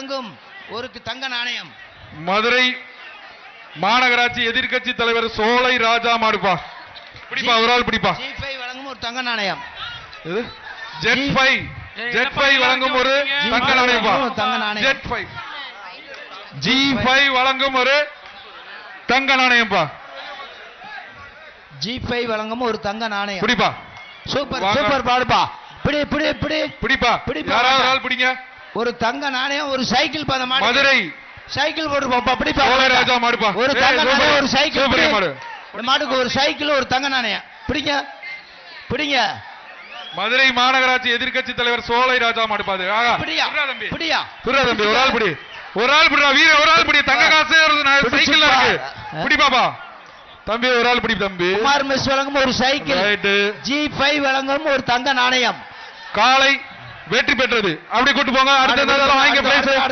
வழங்கும் ஒரு தங்க நாணயம். மதுரை மாநகராட்சி எதிர்க்கட்சி தலைவர் சோலை ராஜா மாடுப்பா. பிடிப்பா, ஒரு ஆள் பிடிப்பா. G5 வழங்கும் ஒரு தங்க நாணயம். Jet5 வழங்கும் ஒரு தங்க நாணயம்பா. G5 வழங்கும் ஒரு தங்க நாணயம்பா. G5 வழங்கும் ஒரு தங்க நாணயம். பிடிப்பா. சூப்பர் சூப்பர் பாடுப்பா. பிடிப்பா. யாராவது ஆள் பிடிங்க. ஒரு தங்க நாணயம், ஒரு சைக்கிள் பத மாடு. மதுரை சைக்கிள் போடுப்பா. பிடிப்பா. சோலை ராஜா மாடுப்பா. ஒரு தங்க நாணயம், ஒரு சைக்கிள். மாடு. இந்த மாடுக்கு ஒரு சைக்கிள், ஒரு தங்க நாணயம். பிடிங்க. மதுரை மாநகராட்சி எதிர்க்கட்சி தலைவர் சோலை ராஜா மாடுப்பா. பிடியா தம்பி. ஒரு ஆள் பிடி. வீர ஒரு ஆள் பிடி. தங்க காசு சைக்கிள் இருக்கு. பிடி பாப்பா தம்பி. ஒரு ஆள் பிடி தம்பி. குமார் மெஸ் வழங்கும் ஒரு சைக்கிள். G5 வழங்கும் ஒரு தங்க நாணயம். காலை வெற்றி பெற்றது. அப்படி கூட்டு போங்க. அடுத்த